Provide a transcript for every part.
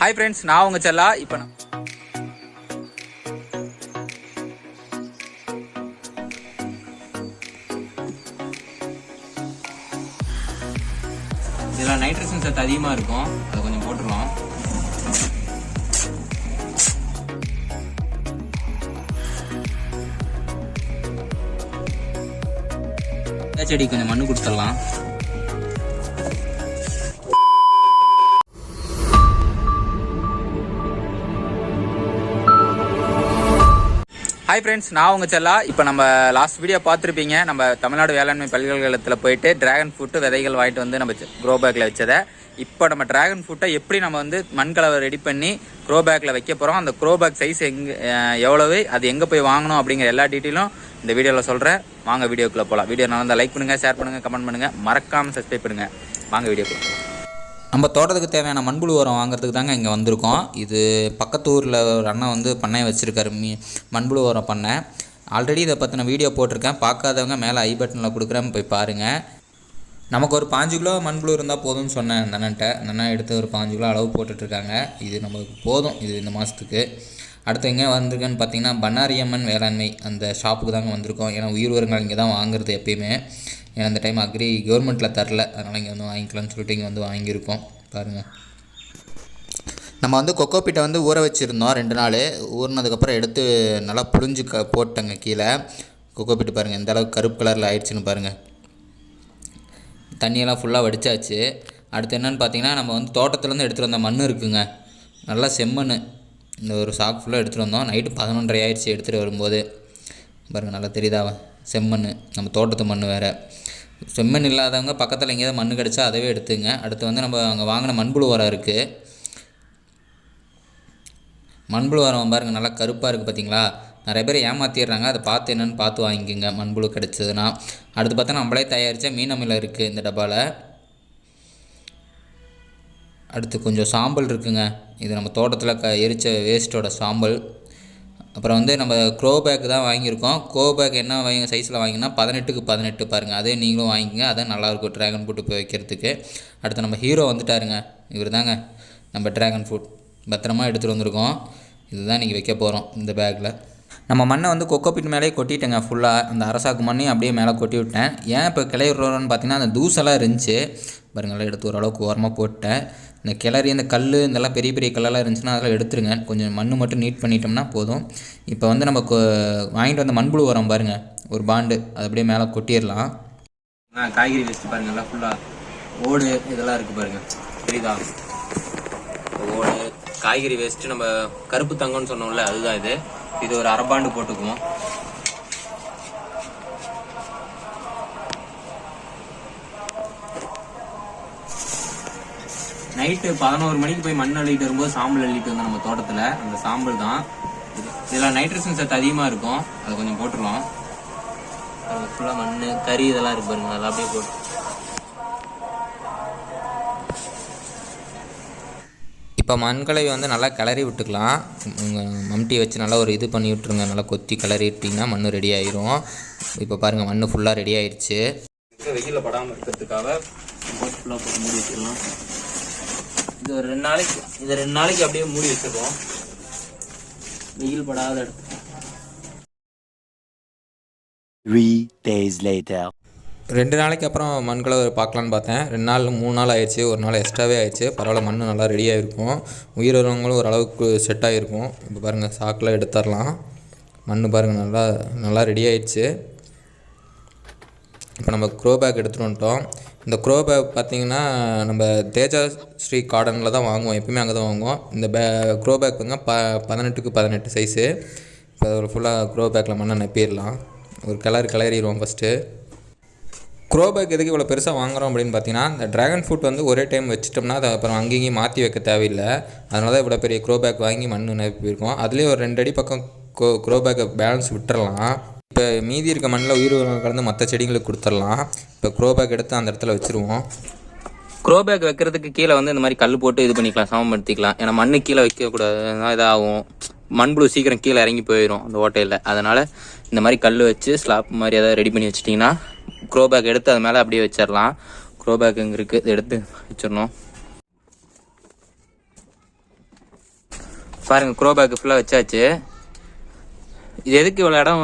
Hi friends, நான் உங்க செல்லா. இப்போ இதெல்லாம் நைட்ரஜன் சத்து அதிகமா இருக்கும், அதை கொஞ்சம் போட்டுருவோம். செடி கொஞ்சம் மண்ணு கொடுத்துடலாம். ஹாய் ஃப்ரெண்ட்ஸ், நான் உங்கள் செல்லா. இப்போ நம்ம லாஸ்ட் வீடியோ பார்த்துருப்பீங்க. நம்ம தமிழ்நாடு வேளாண்மை பல்கலைக்கழகத்தில் போயிட்டு டிராகன் ஃப்ரூட்டு விதைகள் வாங்கிட்டு வந்து நம்ம க்ரோ பேக்கில் வச்சதை இப்போ நம்ம டிராகன் ஃப்ரூட்டை எப்படி நம்ம வந்து மண்கலவை ரெடி பண்ணி க்ரோ பேக்கில் வைக்க போகிறோம், அந்த க்ரோ பேக் சைஸ் எவ்வளவு, அது எங்கே போய் வாங்கணும் அப்படிங்கிற எல்லா டீட்டெயிலும் இந்த வீடியோவில் சொல்கிறேன். வாங்க வீடியோக்குள்ளே போகலாம். வீடியோ நல்லா இருந்தால் லைக் பண்ணுங்கள், ஷேர் பண்ணுங்கள், கமெண்ட் பண்ணுங்கள், மறக்காமல் சப்ஸ்கிரைப் பண்ணுங்கள். வாங்க வீடியோக்குள்ளே போகலாம். நம்ம தோட்டத்துக்கு தேவையான மண்புழு உரம் வாங்குறதுக்கு தாங்க இங்கே வந்திருக்கோம். இது பக்கத்து ஊரில் ஒரு அண்ணன் வந்து பண்ணையை வச்சுருக்காரு, மண்புழு உரம் பண்ணை. ஆல்ரெடி இதை பற்றின வீடியோ போட்டிருக்கேன். பார்க்காதவங்க மேலே ஐ பட்டனில் கொடுக்குறேன், போய் பாருங்கள். நமக்கு ஒரு 5 கிலோ மண்புழு இருந்தால் போதும்னு சொன்னேன் அந்த அண்ணன்ட்ட. அண்ணன் எடுத்து ஒரு 5 கிலோ அளவு போட்டுட்ருக்காங்க. இது நமக்கு போதும், இது இந்த மாதத்துக்கு. அடுத்து எங்கே வந்திருக்கேன்னு பார்த்தீங்கன்னா பண்ணாரியம்மன் வேளாண்மை அந்த ஷாப்புக்கு தாங்க வந்திருக்கோம். ஏன்னா உயிர் உரங்கள் இங்கே தான் வாங்குறது எப்பயுமே. ஏன்னா அந்த டைம் அக்ரி கவர்மெண்ட்டில் தரல, அதனால் இங்கே வந்து வாங்கிக்கலாம்னு சொல்லிட்டு இங்கே வந்து வாங்கியிருக்கோம். பாருங்கள், நம்ம வந்து கொக்கோப்பீட்டை வந்து ஊற வச்சுருந்தோம் 2 நாள். ஊறினதுக்கப்புறம் எடுத்து நல்லா புழிஞ்சு போட்டேங்க கீழே. கொக்கோப்பீட்டு பாருங்கள் எந்த அளவுக்கு கருப்பு கலரில் ஆயிடுச்சுன்னு பாருங்கள். தண்ணியெல்லாம் ஃபுல்லாக வடித்தாச்சு. அடுத்து என்னென்னு பார்த்தீங்கன்னா, நம்ம வந்து தோட்டத்துலேருந்து எடுத்துகிட்டு வந்த மண் இருக்குங்க, நல்லா செம்மண். இந்த ஒரு சாக்கு ஃபுல்லாக எடுத்துகிட்டு வந்தோம். நைட்டு 11:30 ஆயிடுச்சு எடுத்துகிட்டு வரும்போது. பாருங்கள் நல்லா தெரியுதா, செம்மண். நம்ம தோட்டத்து மண் வேறு. செம்மண் இல்லாதவங்க பக்கத்தில் எங்கேயாவது மண் கிடச்சா அதவே எடுத்துங்க. அடுத்து வந்து நம்ம அங்கே வாங்கின மண்புழு உரம் இருக்குது. மண்புழு உரம் பாருங்கள் நல்லா கருப்பாக இருக்குது பார்த்தீங்களா. நிறைய பேர் ஏமாற்றிடுறாங்க, அதை பார்த்து என்னென்னு பார்த்து வாங்கிக்கோங்க மண்புழு கிடச்சதுன்னா. அடுத்து பார்த்தா நம்மளே தயாரித்த மீன் அமிலம் இருக்குது இந்த டப்பாவில். அடுத்து கொஞ்சம் சாம்பல் இருக்குங்க, இது நம்ம தோட்டத்தில் எரித்த வேஸ்ட்டோட சாம்பல். அப்புறம் வந்து நம்ம க்ரோ பேக் தான் வாங்கியிருக்கோம். க்ரோ பேக் என்ன சைஸில் வாங்கினா 18க்கு 18 பாருங்கள். அதே நீங்களும் வாங்கிக்கோங்க, அதான் நல்லாயிருக்கும் ட்ராகன் ஃப்ரூட் போய் வைக்கிறதுக்கு. அடுத்து நம்ம ஹீரோ வந்துட்டாருங்க, இவர் தாங்க நம்ம ட்ராகன் ஃப்ரூட். பத்திரமா எடுத்துகிட்டு வந்திருக்கோம். இதுதான் இன்றைக்கி வைக்க போகிறோம் இந்த பேக்கில். நம்ம மண்ணை வந்து கொக்கோப்பீட் மேலே கொட்டிட்டேங்க ஃபுல்லாக. அந்த அரசாக்கு மண்ணையும் அப்படியே மேலே கொட்டி விட்டேன். ஏன் இப்போ கிளறி விடுறோன்னு பார்த்தீங்கன்னா, அந்த தூசெல்லாம் இருந்துச்சு பாருங்கள், எடுத்து ஓரளவுக்கு ஓரமாக போட்டேன். இந்த கிளறி இந்த கல் இதெல்லாம் பெரிய பெரிய கல்லெல்லாம் இருந்துச்சுன்னா அதெல்லாம் எடுத்துருங்க. கொஞ்சம் மண் மட்டும் நீட் பண்ணிட்டோம்னா போதும். இப்போ வந்து நம்ம வாங்கிட்டு வந்த மண்புழு உரம் பாருங்கள், ஒரு பாண்டு, அது அப்படியே மேலே கொட்டிடலாம். காய்கறி வேஸ்ட்டு பாருங்கள், எல்லாம் ஃபுல்லாக ஓடு இதெல்லாம் இருக்குது பாருங்கள், தெரியுதா. ஓடு காய்கறி வேஸ்ட்டு நம்ம கருப்பு தங்கம்னு சொன்னோம்ல, அதுதான் இது. இது ஒரு அரை பாண்டு போட்டுக்குவோம். நைட்டு 11 மணிக்கு போய் மண் அள்ளிட்டு வரும்போது சாம்பல் அள்ளிட்டு வந்தோம் நம்ம தோட்டத்தில். அந்த சாம்பல் தான் இதில் நைட்ரஜன் சத்து அதிகமாக இருக்கும், அதை கொஞ்சம் போட்டுருவோம். ஃபுல்லாக மண் கறி இதெல்லாம் இருக்கு பாருங்க, அதெல்லாம் அப்படியே போட்டு இப்போ மண்களை வந்து நல்லா கிளறி விட்டுக்கலாம். மம்டி வச்சு நல்லா ஒரு இது பண்ணி விட்டுருங்க, நல்லா கொத்தி கிளறி விட்டிங்கன்னா மண் ரெடி ஆயிரும். இப்போ பாருங்கள் மண் ஃபுல்லாக ரெடி ஆயிடுச்சு. வெயிலில் படாமல் இருக்கிறதுக்காக ஃபுல்லாக போட்டு மூடி வச்சிடலாம். இது ஒரு 2 நாளைக்கு அப்படியே மூடி வச்சிருக்கோம், வெயில் படாத இடத்துல. 3 days later. 2 நாளைக்கு அப்புறம் மண்களை பார்க்கலான்னு பார்த்தேன். 2 நாள் 3 நாள் ஆயிடுச்சு, ஒரு நாள் எக்ஸ்ட்ராவே ஆயிடுச்சு. பரவாயில்ல, மண் நல்லா ரெடியாக இருக்கும். உயிர் உரங்களும் ஓரளவுக்கு செட் ஆகிருக்கும். இப்போ பாருங்கள் சாக்கில் எடுத்துடலாம். மண் பாருங்கள் நல்லா ரெடி ஆயிடுச்சு. இப்போ நம்ம க்ரோ பேக் எடுத்துகிட்டு வந்துட்டோம். இந்த க்ரோ பேக் பார்த்திங்கன்னா நம்ம தேஜா ஸ்ரீ கார்டனில் தான் வாங்குவோம், எப்பவுமே அங்கே தான் வாங்குவோம். இந்த க்ரோ பேக் வந்து 18க்கு 18 சைஸு. இப்போ ஒரு ஃபுல்லாக க்ரோ பேக்கில் மண்ணை நப்பிடலாம். ஒரு கிளறிடுவோம் ஃபஸ்ட்டு. க்ரோ பேக் எதுக்கு இவ்வளோ பெருசாக வாங்குகிறோம் அப்படின்னு பார்த்தீங்கன்னா, இந்த ட்ராகன் ஃப்ரூட் வந்து ஒரே டைம் வச்சிட்டோம்னா அதை அப்புறம் அங்கேயும் மாற்றி வைக்க தேவையில்லை. அதனால தான் இவ்வளோ பெரிய க்ரோ பேக் வாங்கி மண் நப்பியிருக்கோம். அதுலேயே ஒரு 2 அடி பக்கம் க்ரோ பேக்கை பேலன்ஸ் விட்டுறலாம். இப்போ மீதி இருக்க மண்ணில் உயிர் உரம் கலந்து மற்ற செடிங்களுக்கு கொடுத்துடலாம். இப்போ க்ரோ பேக் எடுத்து அந்த இடத்துல வச்சுருவோம். க்ரோ பேக் வைக்கிறதுக்கு கீழே வந்து இந்த மாதிரி கல் போட்டு இது பண்ணிக்கலாம், சமப்படுத்திக்கலாம். ஏன்னா மண்ணு கீழே வைக்கக்கூடாது, இதாகும். மண்புழு சீக்கிரம் கீழே இறங்கி போயிடும் அந்த ஓட்டையில். அதனால் இந்த மாதிரி கல் வச்சு ஸ்லாப் மாதிரி ஏதாவது ரெடி பண்ணி வச்சிட்டிங்கன்னா க்ரோ பேக் எடுத்து அது மேலே அப்படியே வச்சிடலாம். க்ரோ பேக் இங்கே இருக்குது, எடுத்து வச்சிடணும். பாருங்கள் க்ரோ பேக் ஃபுல்லாக வச்சாச்சு. இது எதுக்கு இவ்வளோ இடம்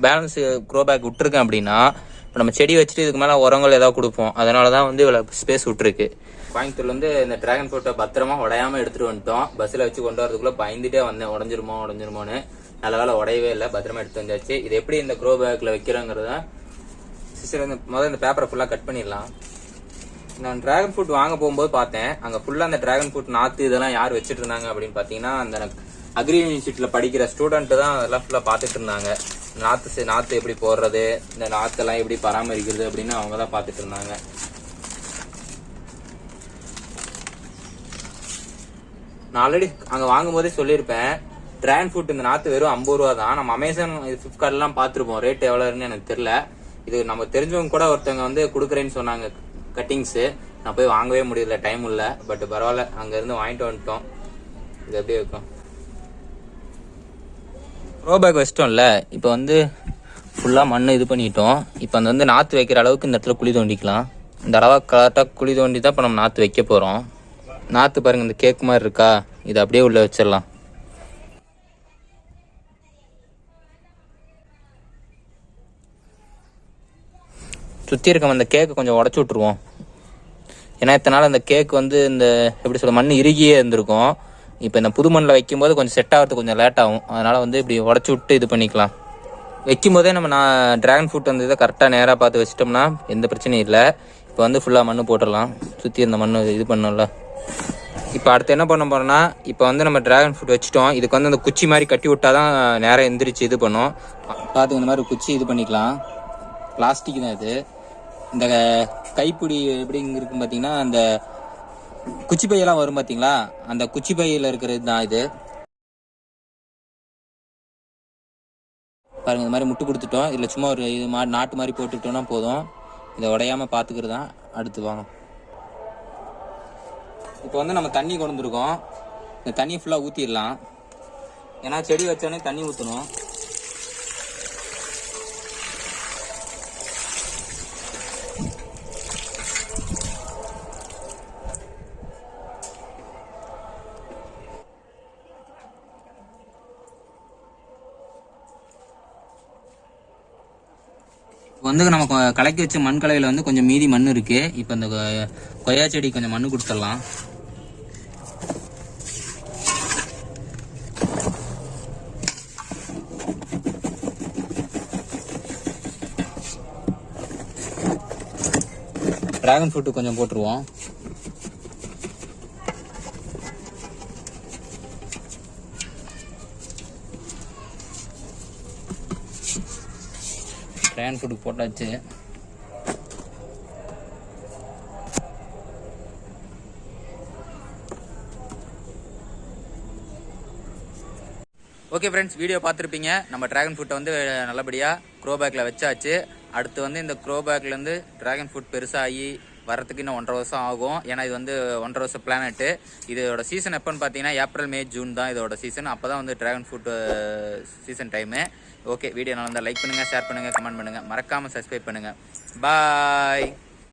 பேலன்ஸு க்ரோ பேக் விட்டுருக்கேன் அப்படின்னா, இப்போ நம்ம செடி வச்சுட்டு இதுக்கு மேலே உரங்கள் ஏதாவது கொடுப்போம். அதனால தான் வந்து இவ்வளோ ஸ்பேஸ் விட்டுருக்கு. கோயம்புத்தூர்லேருந்து இந்த ட்ராகன் ஃப்ரூட்டை பத்திரமா உடையாமல் எடுத்துகிட்டு வந்துட்டோம். பஸ்ஸில் வச்சு கொண்டு வரதுக்குள்ளே பயந்துட்டே வந்தேன், உடஞ்சிருமோன்னு. நல்ல வேலை உடையவே இல்லை, பத்திரமா எடுத்து வந்தாச்சு. இது எப்படி இந்த க்ரோ பேக்கில் வைக்கிறோங்கிறத சிஸ்டர் வந்து முதல்ல இந்த பேப்பரை ஃபுல்லாக கட் பண்ணிடலாம். நான் ட்ராகன் ஃப்ரூட் வாங்க போகும்போது பார்த்தேன், அங்கே ஃபுல்லாக அந்த ட்ராகன் ஃப்ரூட் நாற்று இதெல்லாம் யார் வச்சுட்டு இருந்தாங்க அப்படின்னு பார்த்தீங்கன்னா, அந்த அக்ரி யூனிவர்சிட்டியில் படிக்கிற ஸ்டூடெண்ட்டு தான் அதெல்லாம் ஃபுல்லாக பார்த்துட்டு இருந்தாங்க. நாற்று எப்படி போடுறது, இந்த நாற்றெல்லாம் எப்படி பராமரிக்கிறது அப்படின்னு அவங்க தான் பார்த்துட்டு இருந்தாங்க. நான் ஆல்ரெடி அங்கே வாங்கும் போதே சொல்லியிருப்பேன், ட்ராகன் ஃப்ரூட் இந்த நாற்று வெறும் 50 ரூபா தான். நம்ம அமேசான் ஃப்ளிப்கார்ட்லாம் பார்த்துருப்போம், ரேட் எவ்வளோன்னு எனக்கு தெரியல. இது நம்ம தெரிஞ்சவங்க கூட ஒருத்தவங்க வந்து கொடுக்குறேன்னு சொன்னாங்க கட்டிங்ஸு. நான் போய் வாங்கவே முடியல, டைம் இல்லை. பட் பரவாயில்ல, அங்கேருந்து வாங்கிட்டு வந்துட்டோம். இது எப்படி இருக்கும், க்ரோ பேக் வச்சிட்டோம்ல. இப்போ வந்து ஃபுல்லாக மண் இது பண்ணிட்டோம். இப்போ அந்த வந்து நாற்று வைக்கிற அளவுக்கு இந்த இடத்துல குழி தோண்டிக்கலாம். இந்த அளவாக கரெக்டாக குழி தோண்டி தான் இப்போ நம்ம நாற்று வைக்க போகிறோம். நாற்று பாருங்கள், இந்த கேக் மாதிரி இருக்கா, இது அப்படியே உள்ளே வச்சிடலாம். சுற்றி இருக்க அந்த கேக்கு கொஞ்சம் உடச்சி விட்ருவோம். ஏன்னா இத்தனை நாள் அந்த கேக் வந்து இந்த எப்படி சொல்ல மண் இறுகியே இருந்திருக்கும். இப்போ இந்த புது மண்ணில் வைக்கும்போது கொஞ்சம் செட் ஆகிறதுக்கு கொஞ்சம் லேட் ஆகும். அதனால் வந்து இப்படி உடச்சி விட்டு இது பண்ணிக்கலாம். வைக்கும் போதே நம்ம ட்ராகன் ஃப்ரூட் வந்து இதை கரெக்டாக நேராக பார்த்து வச்சிட்டோம்னா எந்த பிரச்சனையும் இல்லை. இப்போ வந்து ஃபுல்லாக மண் போட்டுடலாம். சுற்றி இருந்த மண் இது பண்ணோம்ல. இப்போ அடுத்து என்ன பண்ண போகிறோம்னா, இப்போ வந்து நம்ம ட்ராகன் ஃப்ரூட் வச்சுட்டோம். இதுக்கு வந்து அந்த குச்சி மாதிரி கட்டி விட்டால் தான் நேராக எந்திரிச்சு இது பண்ணும். பார்த்து இந்த மாதிரி குச்சி இது பண்ணிக்கலாம். பிளாஸ்டிக் தான் இது. இந்த கைப்பிடி எப்படி இருக்கும் பார்த்தீங்கன்னா, அந்த குச்சி பையெல்லாம் வரும் பார்த்தீங்களா, அந்த குச்சி பையில் இருக்கிறது தான் இது. பாருங்கள், இந்த மாதிரி முட்டு கொடுத்துட்டோம். இதில் சும்மா ஒரு இது நாட்டு மாதிரி போட்டுக்கிட்டோம்னா போதும். இதை உடையாமல் பார்த்துக்கிறது தான். அடுத்து வாங்க. இப்போ வந்து நம்ம தண்ணி கொண்டு வந்துருக்கோம். இந்த தண்ணியை ஃபுல்லாக ஊற்றிடலாம். ஏன்னா செடி வச்சோடனே தண்ணி ஊற்றணும். வந்து நம்ம கலக்கி வச்ச மண் கலவையில் வந்து கொஞ்சம் மீதி மண் இருக்கு. இப்போ இந்த கொய்யா செடி கொஞ்சம் மண் கொடுத்துடலாம். டிராகன் ஃப்ரூட் கொஞ்சம் போட்டுருவோம். ட்ராகன் ஃப்ரூட் போட்டாச்சு. ஓகே ஃப்ரெண்ட்ஸ், வீடியோ பார்த்துருப்பீங்க. நம்ம ட்ராகன் ஃப்ரூட்டை வந்து நல்லபடியாக க்ரோ பேக்கில் வச்சாச்சு. அடுத்து வந்து இந்த க்ரோ பேக்லேருந்து ட்ராகன் ஃப்ரூட் பெருசாகி வரத்துக்கு இன்னும் 1.5 வருஷம் ஆகும். ஏன்னா இது வந்து 1.5 வருஷம் பிளானட்டு. இதோட சீசன் எப்போன்னு பார்த்தீங்கன்னா ஏப்ரல் மே ஜூன் தான் இதோட சீசன். அப்போ தான் வந்து dragon fruit season time. Okay, video நல்லா இருந்தால் லைக் பண்ணுங்கள், ஷேர் பண்ணுங்கள், கமெண்ட் பண்ணுங்கள், மறக்காமல் சப்ஸ்கிரைப் பண்ணுங்கள். பாய்.